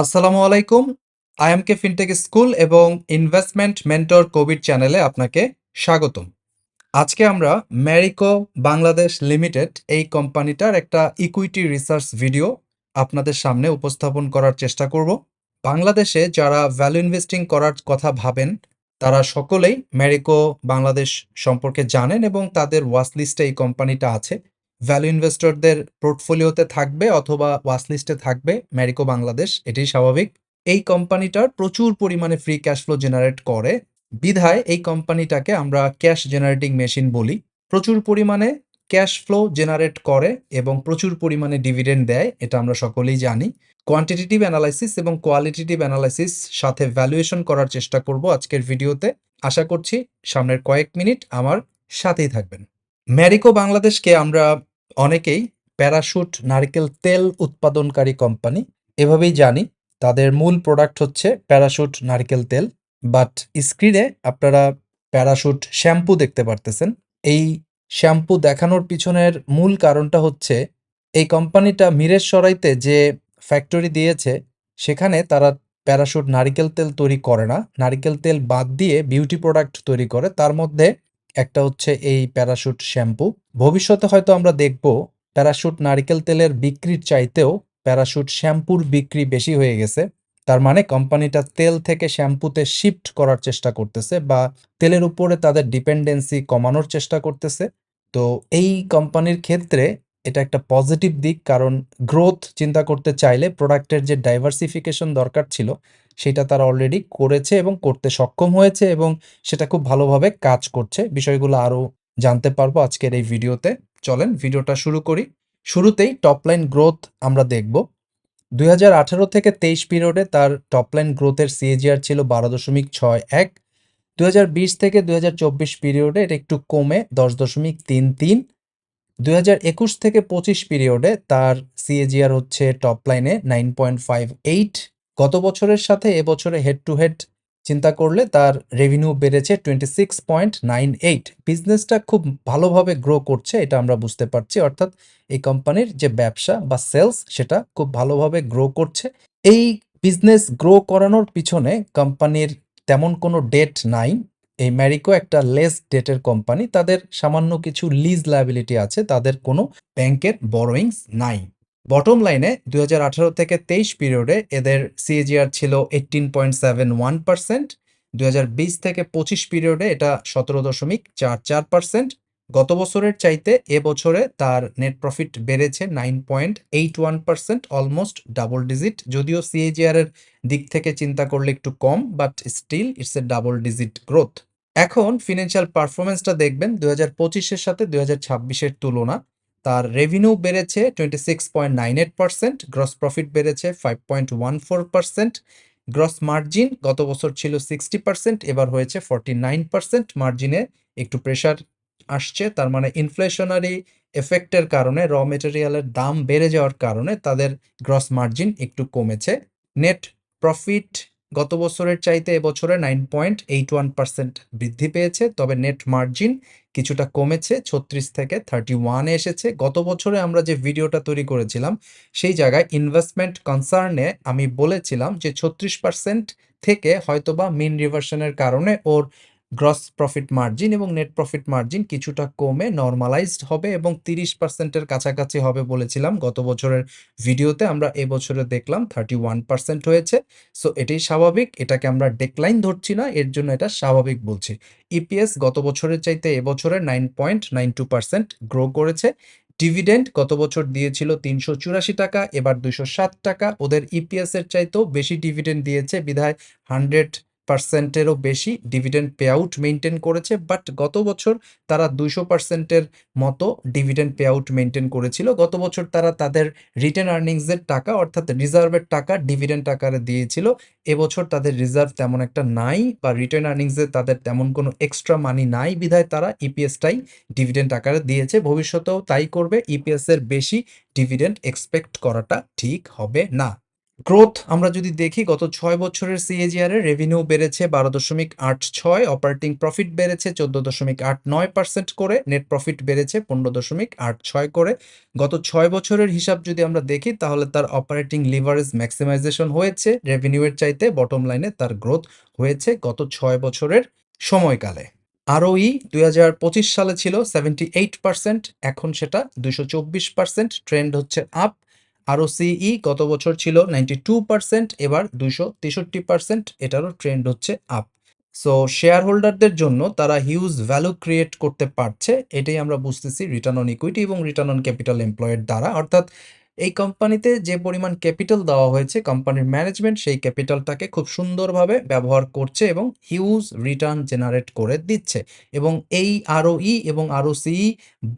আসসালামু আলাইকুম। আইএমকে fintech school এবং ইনভেস্টমেন্ট মেন্টর কোভিড চ্যানেলে আপনাকে স্বাগতম। আজকে আমরা ম্যারিকো বাংলাদেশ লিমিটেড এই কোম্পানিটার একটা ইকুইটি রিসার্চ ভিডিও আপনাদের সামনে উপস্থাপন করার চেষ্টা করব। বাংলাদেশে যারা ভ্যালু ইনভেস্টিং করার কথা ভাবেন তারা সকলেই ম্যারিকো বাংলাদেশ সম্পর্কে জানেন এবং তাদের ওয়াচ লিস্টে এই কোম্পানিটা আছে। ভ্যালু ইনভেস্টরদের পোর্টফোলিওতে থাকবে অথবা ওয়াচ লিস্টে থাকবে ম্যারিকো বাংলাদেশ, এটাই স্বাভাবিক। এই কোম্পানিটার প্রচুর পরিমাণে ফ্রি ক্যাশ ফ্লো জেনারেট করে, বিধায় এই কোম্পানিটাকে আমরা ক্যাশ জেনারেটিং মেশিন বলি। প্রচুর পরিমাণে ক্যাশ ফ্লো জেনারেট করে এবং প্রচুর পরিমাণে ডিভিডেন্ড দেয়, এটা আমরা সকলেই জানি। কোয়ান্টিটেটিভ অ্যানালাইসিস এবং কোয়ালিটেটিভ অ্যানালাইসিস সাথে ভ্যালুয়েশন করার চেষ্টা করব আজকের ভিডিওতে। আশা করছি সামনের কয়েক মিনিট আমার সাথেই থাকবেন। ম্যারিকো বাংলাদেশকে আমরা অনেকেই প্যারাশুট নারকেল তেল উৎপাদনকারী কোম্পানি এভাবেই জানি। তাদের মূল প্রোডাক্ট হচ্ছে প্যারাশুট নারকেল তেল, বাট স্ক্রিনে আপনারা প্যারাশুট শ্যাম্পু দেখতে পারতেছেন। এই শ্যাম্পু দেখানোর পিছনের মূল কারণটা হচ্ছে এই কোম্পানিটা মিরেশরাইতে যে ফ্যাক্টরি দিয়েছে সেখানে তারা প্যারাশুট নারিকেল তেল তৈরি করে না, নারিকেল তেল বাদ দিয়ে বিউটি প্রোডাক্ট তৈরি করে। তার মধ্যে একটা হচ্ছে এই প্যারাশুট শ্যাম্পু। ভবিষ্যতে হয়তো আমরা দেখব প্যারাশুট নারিকেল তেলের বিক্রির চাইতেও প্যারাশুট শ্যাম্পুর বিক্রি বেশি হয়ে গেছে। তার মানে কোম্পানিটা তেল থেকে শ্যাম্পুতে শিফট করার চেষ্টা করতেছে বা তেলের উপরে তাদের ডিপেন্ডেন্সি কমানোর চেষ্টা করতেছে। তো এই কোম্পানির ক্ষেত্রে এটা একটা পজিটিভ দিক, কারণ গ্রোথ চিন্তা করতে চাইলে প্রোডাক্টের যে ডাইভার্সিফিকেশন দরকার ছিল সেটা তারা অলরেডি করেছে এবং করতে সক্ষম হয়েছে এবং সেটা খুব ভালোভাবে কাজ করছে। বিষয়গুলো আরও জানতে পারবো আজকের এই ভিডিওতে। চলেন ভিডিওটা শুরু করি। শুরুতেই টপলাইন গ্রোথ আমরা দেখব। 2018 থেকে 23 পিরিয়ডে তার টপলাইন গ্রোথের সিএজিআর ছিল 12.61। 2020 থেকে 2024 পিরিয়ডে এটা একটু কমে 10.33। 2021 থেকে 25 পিরিয়ডে তার সিএজিআর হচ্ছে টপ লাইনে 9.58। গত বছরের সাথে এবছরে হেড টু হেড চিন্তা করলে তার রেভিনিউ বেড়েছে 26.98। বিজনেসটা খুব ভালোভাবে গ্রো করছে, এটা আমরা বুঝতে পারছি। অর্থাৎ এই কোম্পানির যে ব্যবসা বা সেলস সেটা খুব ভালোভাবে গ্রো করছে। এই বিজনেস গ্রো করানোর পিছনে কোম্পানির তেমন কোনো ডেট নাই। এই ম্যারিকো একটা লেস ডেটের কোম্পানি, তাদের সামান্য কিছু লিজ লায়াবিলিটি আছে, তাদের কোনো ব্যাংকের বরোয়িংস নাই। বটম লাইনে 2018 থেকে 23 পিরিয়ডে এদের সিএজিআর ছিল 18.71%। 2020 থেকে 25 পিরিয়ডে এটা 17.44%। গত বছরের চাইতে এবছরে তার নেট প্রফিট বেড়েছে 9.81%, অলমোস্ট ডাবল ডিজিট। যদিও সিএজিআর এর দিক থেকে চিন্তা করলে একটু কম, but still it's a double digit growth. এখন ফিনান্সিয়াল পারফরমেন্সটা দেখবেন 2025-এর সাথে 2026-এর তুলনা। তার রেভিনিউ বেড়েছে 26.98%, গ্রস প্রফিট বেড়েছে 5.14%। গ্রস মার্জিন গত বছর ছিল 60%, এবার হয়েছে 49%। মার্জিনে একটু প্রেশার আসছে, তার মানে ইনফ্লেশনারি এফেক্টের কারণে র মেটেরিয়ালের দাম বেড়ে যাওয়ার কারণে তাদের গ্রস মার্জিন একটু কমেছে। নেট প্রফিট গত বছরের চাইতে এবছরে 9.81% বৃদ্ধি পেয়েছে, তবে নেট মার্জিন কিছুটা কমেছে, 36 থেকে 31-এ এসেছে। গত বছরে আমরা যে ভিডিওটা তৈরি করেছিলাম সেই জায়গায় ইনভেস্টমেন্ট কনসার্নে আমি বলেছিলাম যে 36% থেকে হয়তোবা মিন রিভার্সনের কারণে ওর গ্রস প্রফিট মার্জিন এবং নেট প্রফিট মার্জিন কিছুটা কমে নর্মালাইজড হবে এবং 30%-এর কাছাকাছি হবে বলেছিলাম গত বছরের ভিডিওতে। আমরা এবছরে দেখলাম 31% হয়েছে। সো এটাই স্বাভাবিক, এটাকে আমরা ডেক্লাইন ধরছি না, এর জন্য এটা স্বাভাবিক বলছি। ইপিএস গত বছরের চাইতে এবছরে 9.92% গ্রো করেছে। ডিভিডেন্ড গত বছর দিয়েছিল 384 টাকা, এবার 207 টাকা। ওদের ইপিএস এর চাইতেও বেশি ডিভিডেন্ড দিয়েছে, বিধায় 100%-এরও বেশি ডিভিডেন্ড পে আউট মেনটেন করেছে। বাট গত বছর তারা 200%-এর মতো ডিভিডেন্ড পে আউট মেনটেন করেছিল। গত বছর তারা তাদের রিটেন আর্নিংসের টাকা অর্থাৎ রিজার্ভের টাকা ডিভিডেন্ড আকারে দিয়েছিল। এবছর তাদের রিজার্ভ তেমন একটা নাই বা রিটেন আর্নিংসে তাদের তেমন কোনো এক্সট্রা মানি নাই, বিধায় তারা ইপিএসটাই ডিভিডেন্ড আকারে দিয়েছে। ভবিষ্যতেও তাই করবে, ইপিএস এর বেশি ডিভিডেন্ড এক্সপেক্ট করাটা ঠিক হবে না। গ্রোথ আমরা যদি দেখি গত ৬ বছরের সিএজিআর এর রেভিনিউ বেড়েছে ১২.৮৬, অপারেটিং প্রফিট বেড়েছে ১৪.৮৯% করে, নেট প্রফিট বেড়েছে ১৫.৮৬ করে। গত ৬ বছরের হিসাব যদি আমরা দেখি তাহলে তার অপারেটিং লিভারেজ ম্যাক্সিমাইজেশন হয়েছে, রেভিনিউ এর চাইতে বটম লাইনে তার গ্রোথ হয়েছে গত ৬ বছরের সময়কালে। আরওই ২০২৫ সালে ছিল 78%, এখন সেটা ২২৪%, ট্রেন্ড হচ্ছে আপ। আরওসিই গত বছর ছিল 92%, এবার ২৬৩%, এটারও ট্রেন্ড হচ্ছে আপ। সো শেয়ার হোল্ডারদের জন্য তারা হিউজ ভ্যালু ক্রিয়েট করতে পারছে, এটাই আমরা বুঝতেছি রিটার্ন অন ইকুইটি এবং রিটার্ন অন ক্যাপিটাল এমপ্লয়েড দ্বারা। অর্থাৎ এই কোম্পানিতে যে পরিমাণ ক্যাপিটাল দেওয়া হয়েছে কোম্পানির ম্যানেজমেন্ট সেই ক্যাপিটালটাকে খুব সুন্দরভাবে ব্যবহার করছে এবং হিউজ রিটার্ন জেনারেট করে দিচ্ছে, এবং এই আরওই এবং আরওসিই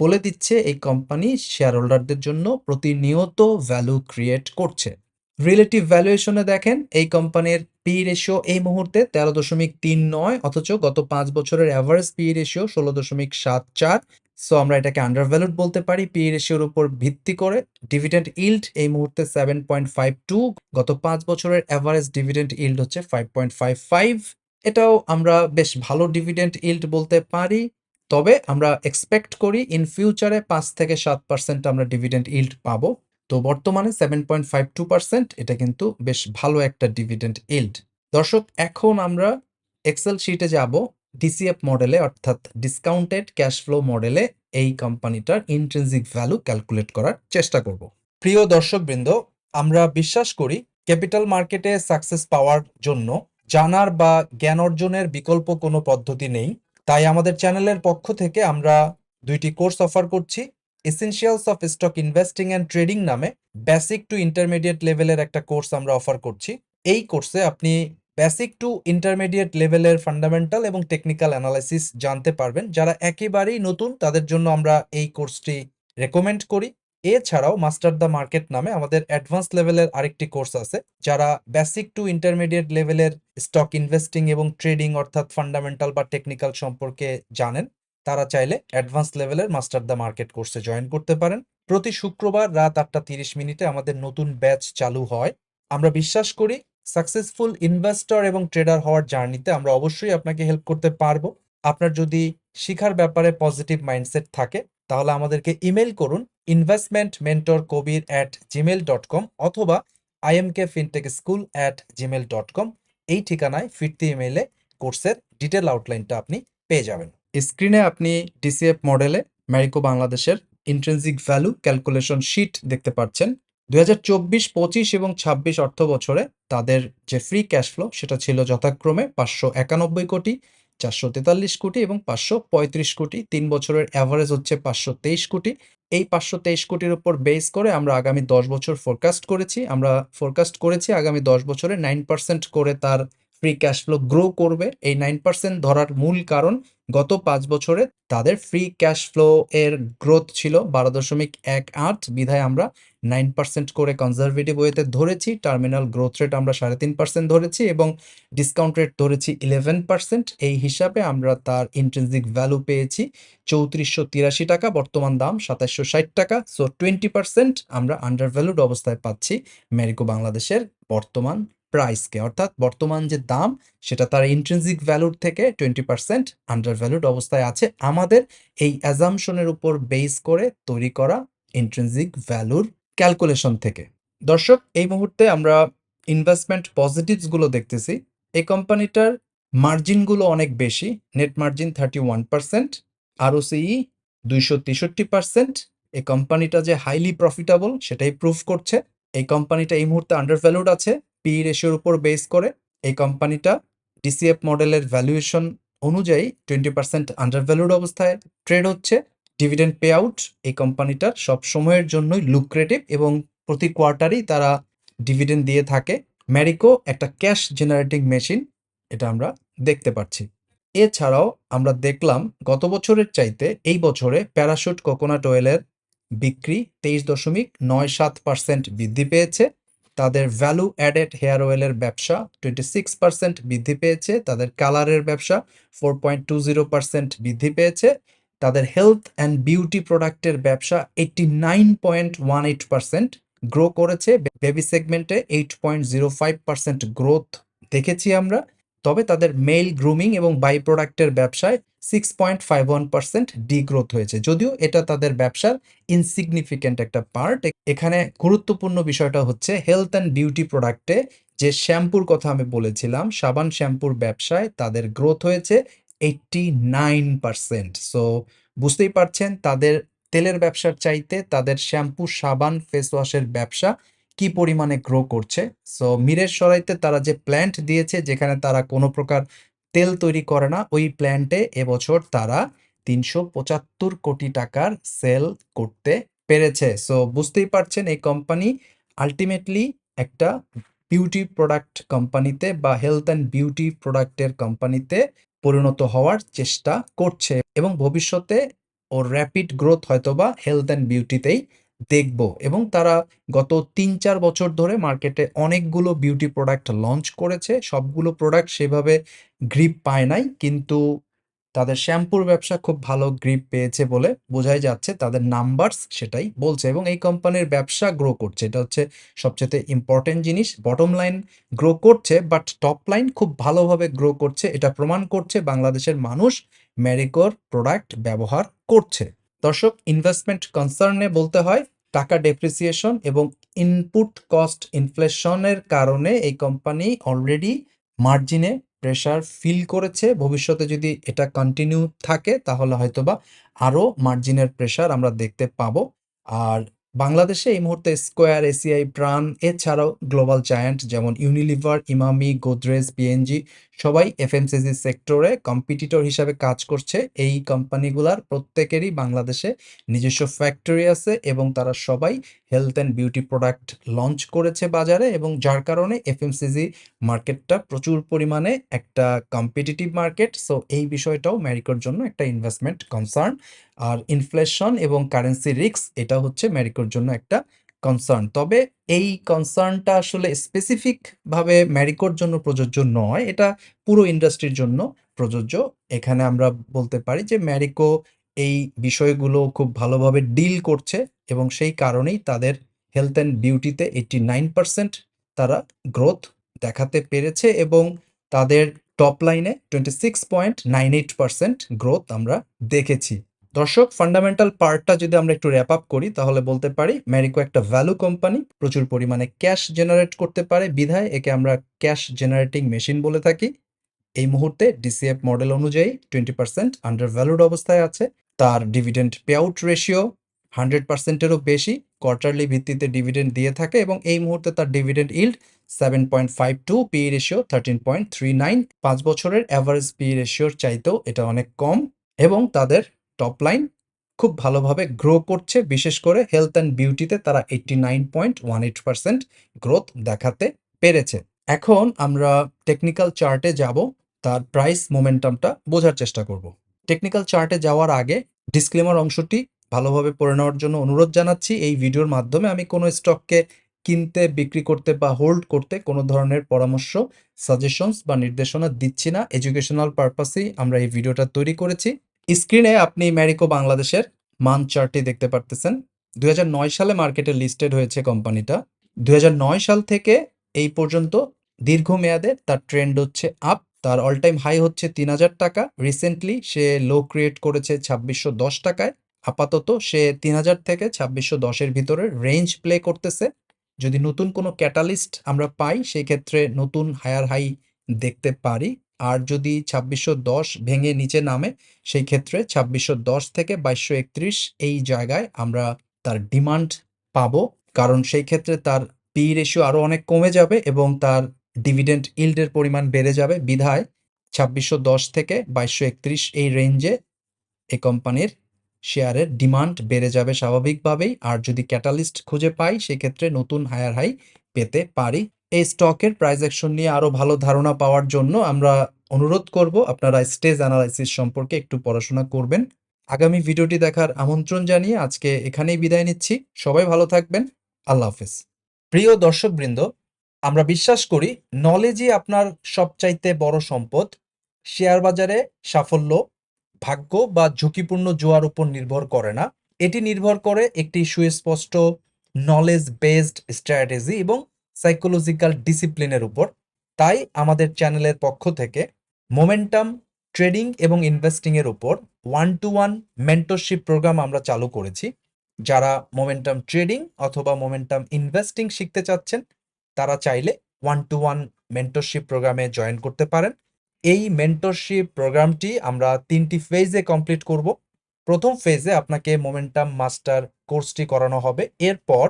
বলে দিচ্ছে এই কোম্পানি শেয়ার হোল্ডারদের জন্য প্রতিনিয়ত ভ্যালু ক্রিয়েট করছে। রিলেটিভ ভ্যালুয়েশনে দেখেন এই কোম্পানির পি রেশিও এই মুহূর্তে ১৩.৩৯, অথচ গত ৫ বছরের অ্যাভারেজ পি রেশিও ১৬.৭৪। সো আমরা এটাকে আন্ডারভ্যালুড বলতে পারি পি রেশিওর উপর ভিত্তি করে। ডিভিডেন্ড ইল্ড এই মুহূর্তে 7.52, গত ৫ বছরের অ্যাভারেজ ডিভিডেন্ড ইল্ড হচ্ছে 5.55। এটাও আমরা বেশ ভালো ডিভিডেন্ড ইল্ড বলতে পারি, তবে আমরা এক্সপেক্ট করি ইন ফিউচারে ৫ থেকে ৭% আমরা ডিভিডেন্ড ইল্ড পাবো। তো বর্তমানে 7.52%, এটা কিন্তু বেশ ভালো একটা ডিভিডেন্ড ইল্ড। দর্শক, এখন আমরা এক্সেল শিটে যাব, ডিসিএফ মডেলে অর্থাৎ ডিসকাউন্টেড ক্যাশ ফ্লো মডেলে এই কোম্পানিটার ইন্ট্রিনসিক ভ্যালু ক্যালকুলেট করার চেষ্টা করব। প্রিয় দর্শকবৃন্দ, আমরা বিশ্বাস করি ক্যাপিটাল মার্কেটে সাকসেস পাওয়ার জন্য জানার বা জ্ঞান অর্জনের বিকল্প কোনো পদ্ধতি নেই। তাই আমাদের চ্যানেলের পক্ষ থেকে আমরা ২টি কোর্স অফার করছি। Essentials of stock investing and trading নামে বেসিক টু ইন্টারমিডিয়েট লেভেলের একটা কোর্স আমরা অফার করছি। এই কোর্সে আপনি বেসিক টু ইন্টারমিডিয়েট লেভেলের ফান্ডামেন্টাল এবং টেকনিক্যাল অ্যানালাইসিস জানতে পারবেন। যারা একেবারেই নতুন তাদের জন্য আমরা এই কোর্সটি রেকমেন্ড করি। এছাড়াও মাস্টার দ্য মার্কেট নামে আমাদের অ্যাডভান্স লেভেলের আরেকটি কোর্স আছে। যারা বেসিক টু ইন্টারমিডিয়েট লেভেলের স্টক ইনভেস্টিং এবং ট্রেডিং অর্থাৎ ফান্ডামেন্টাল বা টেকনিক্যাল সম্পর্কে জানেন, তারা চাইলে অ্যাডভান্স লেভেলের মাস্টার দ্য মার্কেট কোর্সে জয়েন করতে পারেন। প্রতি শুক্রবার রাত ৮টা ৩০ মিনিটে আমাদের নতুন ব্যাচ চালু হয়। আমরা বিশ্বাস করি সাকসেসফুল ইনভেস্টর এবং ট্রেডার হওয়ার জার্নিতে আমরা অবশ্যই আপনাকে হেল্প করতে পারবো। আপনার যদি শিখার ব্যাপারে পজিটিভ মাইন্ডসেট থাকে তাহলে আমাদেরকে ইমেল করুন investmentkobir@gmail.com অথবা imkfintechschool@gmail.com। এই ঠিকানায় ফিরতি ইমেইলে কোর্সের ডিটেল আউটলাইনটা আপনি পেয়ে যাবেন। স্ক্রিনে আপনি ডিসিএফ মডেলে ম্যারিকো বাংলাদেশের ইন্ট্রিনসিক ভ্যালু ক্যালকুলেশন শিট দেখতে পাচ্ছেন। ২০২৪, ২৫ এবং ২৬ অর্থ বছরে তাদের যে ফ্রি ক্যাশ ফ্লো সেটা ছিল যথাক্রমে ৫৯১ কোটি, ৪৪৩ কোটি এবং ৫৩৫ কোটি। ৩ বছরের অ্যাভারেজ হচ্ছে ৫২৩ কোটি। এই ৫২৩ কোটির উপর বেস করে আমরা আগামী ১০ বছর ফোরকাস্ট করেছি। আমরা ফোরকাস্ট করেছি আগামী ১০ বছরে ৯% করে তার ফ্রি ক্যাশ ফ্লো গ্রো করবে। এই ৯% ধরার মূল কারণ গত ৫ বছরে তাদের ফ্রি ক্যাশ ফ্লো এর গ্রোথ ছিল ১২.১৮, বিধায় আমরা 9% করে কনজারভেটিভ ওয়েতে ধরেছি। টার্মিনাল গ্রোথ রেট আমরা ৩.৫% ধরেছি এবং ডিসকাউন্ট রেট ধরেছি 11%। এই হিসাবে আমরা তার ইন্ট্রিনসিক ভ্যালু পেয়েছি ৩৪৮৩ টাকা, বর্তমান দাম ২৭৬০ টাকা। সো 20% আমরা আন্ডার ভ্যালুড অবস্থায় পাচ্ছি ম্যারিকো বাংলাদেশের বর্তমান প্রাইসকে, অর্থাৎ বর্তমান যে দাম সেটা তার ইন্ট্রিনসিক ভ্যালুর থেকে 20% আন্ডার ভ্যালুড অবস্থায় আছে আমাদের এই অ্যাজাম্পশনের উপর বেস করে তৈরি করা ইন্ট্রিনসিক ভ্যালুর ক্যালকুলেশন থেকে। দর্শক, এই মুহূর্তে আমরা ইনভেস্টমেন্ট পজিটিভসগুলো দেখতেছি। এই কোম্পানিটার মার্জিনগুলো অনেক বেশি, নেট মার্জিন 31%, আরওসিই ২৬৩%। এই কোম্পানিটা যে হাইলি প্রফিটেবল সেটাই প্রুভ করছে। এই কোম্পানিটা এই মুহূর্তে আন্ডার ভ্যালুড আছে পি রেশিওর উপর বেস করে। এই কোম্পানিটা ডিসিএফ মডেলের ভ্যালুয়েশন অনুযায়ী 20% আন্ডার ভ্যালুড অবস্থায় ট্রেড হচ্ছে। ডিভিডেন্ড পে আউট এই কোম্পানিটার সব সময়ের জন্যই লুক্রেটিভ এবং প্রতি কোয়ার্টারেই তারা ডিভিডেন্ড দিয়ে থাকে। ম্যারিকো একটা ক্যাশ জেনারেটিং মেশিন, এটা আমরা দেখতে পাচ্ছি। এছাড়াও আমরা দেখলাম গত বছরের চাইতে এই বছরে প্যারাশুট কোকোনাট অয়েলের বিক্রি 23.97% বৃদ্ধি পেয়েছে। তাদের ভ্যালু অ্যাডেড হেয়ার অয়েলের ব্যবসা 26% বৃদ্ধি পেয়েছে। তাদের কালারের ব্যবসা 4.20% বৃদ্ধি পেয়েছে। তাদের হেলথ অ্যান্ড বিউটি প্রোডাক্টের ব্যবসা 89.18% গ্রো করেছে। বেবি সেগমেন্টে 8.05% গ্রোথ দেখেছি আমরা। তবে তাদের মেল গ্রুমিং এবং বাই প্রোডাক্টের ব্যবসায় 6.51% ডিগ্রোথ হয়েছে। যদিও এটা তাদের ব্যবসার ইনসিগনিফিক্যান্ট একটা পার্ট। এখানে গুরুত্বপূর্ণ বিষয়টা হচ্ছে হেলথ অ্যান্ড বিউটি প্রোডাক্টে যে শ্যাম্পুর কথা আমি বলেছিলাম, সাবান শ্যাম্পুর ব্যবসায় তাদের গ্রোথ হয়েছে 89%। সো বুঝতেই পারছেন তাদের তেলের ব্যবসার চাইতে তাদের শ্যাম্পু, সাবান, ফেস ওয়াশের ব্যবসা কি পরিমাণে গ্রো করছে। সো মিরের তারা যে প্ল্যান্ট দিয়েছে যেখানে তারা কোনো প্রকার তেল তৈরি করে না, ওই প্ল্যান্টে এবছর তারা ৩৭৫ কোটি টাকার সেল করতে পেরেছে। সো বুঝতেই পারছেন এই কোম্পানি আল্টিমেটলি একটা বিউটি প্রোডাক্ট কোম্পানিতে বা হেলথ অ্যান্ড বিউটি প্রোডাক্টের কোম্পানিতে পরিণত হওয়ার চেষ্টা করছে এবং ভবিষ্যতে ওর র্যাপিড গ্রোথ হয়তোবা হেলথ অ্যান্ড বিউটিতেই দেখব। এবং তারা গত ৩-৪ বছর ধরে মার্কেটে অনেকগুলো বিউটি প্রোডাক্ট লঞ্চ করেছে। সবগুলো প্রোডাক্ট সেভাবে গ্রিপ পায় নাই, কিন্তু তাদের শ্যাম্পুর ব্যবসা খুব ভালো গ্রিপ পেয়েছে বলে বোঝাই যাচ্ছে, তাদের নাম্বারস সেটাই বলছে। এবং এই কোম্পানির ব্যবসা গ্রো করছে, এটা হচ্ছে সবচেয়ে ইম্পর্টেন্ট জিনিস। বটম লাইন গ্রো করছে, বাট টপ লাইন খুব ভালোভাবে গ্রো করছে। এটা প্রমাণ করছে বাংলাদেশের মানুষ ম্যারিকোর প্রোডাক্ট ব্যবহার করছে। দর্শক, ইনভেস্টমেন্ট কনসার্নে বলতে হয় টাকা ডেপ্রিসিয়েশন এবং ইনপুট কস্ট ইনফ্লেশনের কারণে এই কোম্পানি অলরেডি মার্জিনে প্রেশার ফিল করেছে। ভবিষ্যতে যদি এটা কন্টিনিউ থাকে তাহলে হয়তোবা আরও মার্জিনের প্রেশার আমরা দেখতে পাবো। আর বাংলাদেশে এই মুহূর্তে স্কোয়ার, এসিআই, প্রাণ এছাড়াও গ্লোবাল জায়ান্ট যেমন ইউনিলিভার, ইমামি, গোদরেজ, পিএনজি সবাই এফএমসিজি সেক্টরে কম্পিটিটর হিসাবে কাজ করছে। এই কোম্পানিগুলার প্রত্যেকেরই বাংলাদেশে নিজস্ব ফ্যাক্টরি আছে এবং তারা সবাই health and beauty product launch করেছে বাজারে, এবং যার কারণে এফএমসিজি মার্কেটটা প্রচুর পরিমাণে একটা কম্পিটিটিভ মার্কেট। সো এই বিষয়টাও ম্যারিকোর জন্য একটা ইনভেস্টমেন্ট কনসার্ন। আর ইনফ্লেশন এবং কারেন্সি রিস্ক এটা হচ্ছে ম্যারিকোর জন্য একটা কনসার্ন। তবে এই কনসার্নটা আসলে স্পেসিফিকভাবে ম্যারিকোর জন্য প্রযোজ্য নয়, এটা পুরো ইন্ডাস্ট্রির জন্য প্রযোজ্য। এখানে আমরা বলতে পারি যে ম্যারিকো এই বিষয়গুলো খুব ভালোভাবে ডিল করছে এবং সেই কারণেই তাদের হেলথ অ্যান্ড বিউটিতে 89% তারা গ্রোথ দেখাতে পেরেছে এবং তাদের টপ লাইনে 26.98% গ্রোথ আমরা দেখেছি। দর্শক, ফান্ডামেন্টাল পার্টটা যদি আমরা একটু র্যাপ আপ করি তাহলে বলতে পারি ম্যারিকো একটা ভ্যালু কোম্পানি, প্রচুর পরিমাণে ক্যাশ জেনারেট করতে পারে বিধায় একে আমরা ক্যাশ জেনারেটিং মেশিন বলে থাকি। এই মুহূর্তে ডিসিএফ মডেল অনুযায়ী 20% আন্ডার ভ্যালুড অবস্থায় আছে। তার ডিভিডেন্ড পে আউট রেশিও 100%-এরও বেশি কোয়ার্টারলি ভিত্তিতে ডিভিডেন্ড দিয়ে থাকে এবং এই মুহূর্তে তার ডিভিডেন্ড ইল্ড 7.52, পি রেশিও 13.39। 5 বছরের অ্যাভারেজ পি রেশিওর চাইতেও এটা অনেক কম এবং তাদের টপ লাইন খুব ভালোভাবে গ্রো করছে। বিশেষ করে হেলথ অ্যান্ড বিউটিতে তারা 89.18% গ্রোথ দেখাতে পেরেছে। এখন আমরা টেকনিক্যাল চার্টে যাব, তার প্রাইস মোমেন্টামটা বোঝার চেষ্টা করব। টেকনিক্যাল চার্টে যাওয়ার আগে ডিসক্লেমার অংশটি ভালোভাবে পড়ে নেওয়ার জন্য অনুরোধ জানাচ্ছি। এই ভিডিওর মাধ্যমে আমি কোনো স্টককে কিনতে, বিক্রি করতে বা হোল্ড করতে কোনো ধরনের পরামর্শ, সাজেশনস বা নির্দেশনা দিচ্ছি না। এডুকেশনাল পারপাসেই আমরা এই ভিডিওটা তৈরি করেছি। স্ক্রিনে আপনি ম্যারিকো বাংলাদেশের মান চার্টটি দেখতে পারতেছেন। 2009 সালে মার্কেটে লিস্টেড হয়েছে কোম্পানিটা। 2009 সাল থেকে এই পর্যন্ত দীর্ঘমেয়াদে তার ট্রেন্ড হচ্ছে আপ। তার অল টাইম হাই হচ্ছে ৩,০০০ টাকা। রিসেন্টলি সে লো ক্রিয়েট করেছে ২৬১০ টাকায়। আপাতত সে ৩,০০০ থেকে ২৬১০ এর ভিতরে রেঞ্জ প্লে করতেছে। যদি নতুন কোনো ক্যাটালিস্ট আমরা পাই সেই ক্ষেত্রে নতুন হায়ার হাই দেখতে পারি। আর যদি ২৬১০ ভেঙে নিচে নামে সেই ক্ষেত্রে ২৬১০ থেকে ২২৩১ এই জায়গায় আমরা তার ডিমান্ড পাবো, কারণ সেই ক্ষেত্রে তার পি রেশিও আরও অনেক কমে যাবে এবং তার ডিভিডেন্ড ইল্ডের পরিমাণ বেড়ে যাবে বিধায় ২৬১০ থেকে ২২৩১ এই রেঞ্জে এই কোম্পানির শেয়ারের ডিমান্ড বেড়ে যাবে স্বাভাবিকভাবেই। আর যদি ক্যাটালিস্ট খুঁজে পাই সেক্ষেত্রে নতুন হায়ার হাই পেতে পারি। এই স্টকের প্রাইস অ্যাকশন নিয়ে আরও ভালো ধারণা পাওয়ার জন্য আমরা অনুরোধ করব আপনারা স্টেজ অ্যানালাইসিস সম্পর্কে একটু পড়াশোনা করবেন। আগামী ভিডিওটি দেখার আমন্ত্রণ জানিয়ে আজকে এখানেই বিদায় নিচ্ছি। সবাই ভালো থাকবেন। আল্লাহ হাফেজ। প্রিয় দর্শকবৃন্দ, আমরা বিশ্বাস করি নলেজই আপনার সবচাইতে বড় সম্পদ। শেয়ার বাজারে সাফল্য ভাগ্য বা ঝুঁকিপূর্ণ জুয়ার উপর নির্ভর করে না, এটি নির্ভর করে একটি সুস্পষ্ট নলেজ বেসড স্ট্র্যাটেজি এবং সাইকোলজিক্যাল ডিসিপ্লিনের উপর। তাই আমাদের চ্যানেলের পক্ষ থেকে মোমেন্টাম ট্রেডিং এবং ইনভেস্টিং এর উপর 1-to-1 মেন্টরশিপ প্রোগ্রাম আমরা চালু করেছি। যারা মোমেন্টাম ট্রেডিং অথবা মোমেন্টাম ইনভেস্টিং শিখতে চাচ্ছেন তারা চাইলে 1-to-1 মেন্টরশিপ প্রোগ্রামে জয়েন করতে পারেন। এই মেন্টরশিপ প্রোগ্রামটি আমরা 3টি ফেজে কমপ্লিট করব। প্রথম ফেজে আপনাকে মোমেন্টাম মাস্টার কোর্সটি করানো হবে। এরপর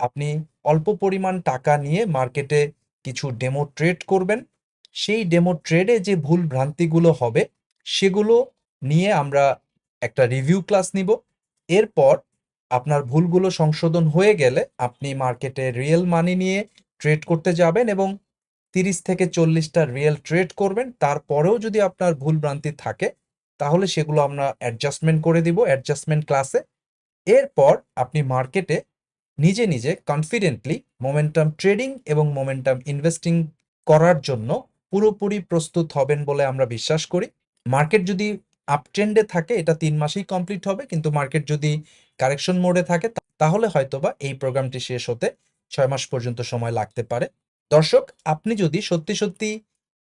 আপনি অল্প পরিমাণ টাকা নিয়ে মার্কেটে কিছু ডেমো ট্রেড করবেন। সেই ডেমো ট্রেডে যে ভুল ভ্রান্তিগুলো হবে সেগুলো নিয়ে আমরা একটা রিভিউ ক্লাস নিব। এরপর আপনার ভুলগুলো সংশোধন হয়ে গেলে আপনি মার্কেটে রিয়েল মানি নিয়ে ট্রেড করতে যাবেন এবং 30 থেকে 40টা রিয়েল ট্রেড করবেন। তারপরেও যদি আপনার ভুল ভ্রান্তি থাকে তাহলে সেগুলো আমরা অ্যাডজাস্টমেন্ট করে দিব অ্যাডজাস্টমেন্ট ক্লাসে। এরপর আপনি মার্কেটে নিজে নিজে কনফিডেন্টলি মোমেন্টাম ট্রেডিং এবং মোমেন্টাম ইনভেস্টিং করার জন্য পুরোপুরি প্রস্তুত হবেন বলে আমরা বিশ্বাস করি। মার্কেট যদি আপ ট্রেন্ডে থাকে এটা 3 মাসেই কমপ্লিট হবে, কিন্তু মার্কেট যদি কারেকশন মোডে থাকে তাহলে হয়তোবা এই প্রোগ্রামটি শেষ হতে 6 মাস পর্যন্ত সময় লাগতে পারে। দর্শক, আপনি যদি সত্যি সত্যি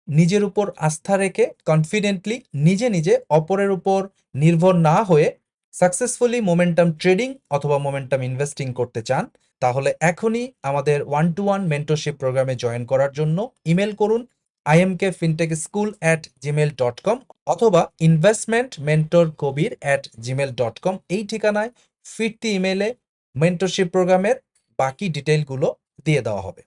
নিজের উপর আস্থা রেখে কনফিডেন্টলি নিজে নিজে অপরের উপর নির্ভর না হয়ে সাকসেসফুলি মোমেন্টাম ট্রেডিং অথবা মোমেন্টাম ইনভেস্টিং করতে চান তাহলে এখনই আমাদের 1-to-1 মেন্টরশিপ প্রোগ্রামে জয়েন করার জন্য ইমেল করুন imkfintechschool@gmail.com অথবা investmentmentorkobir@gmail.com। এই ঠিকানায় ফিরতি ইমেলে মেন্টরশিপ প্রোগ্রামের বাকি ডিটেইলগুলো দিয়ে দেওয়া হবে।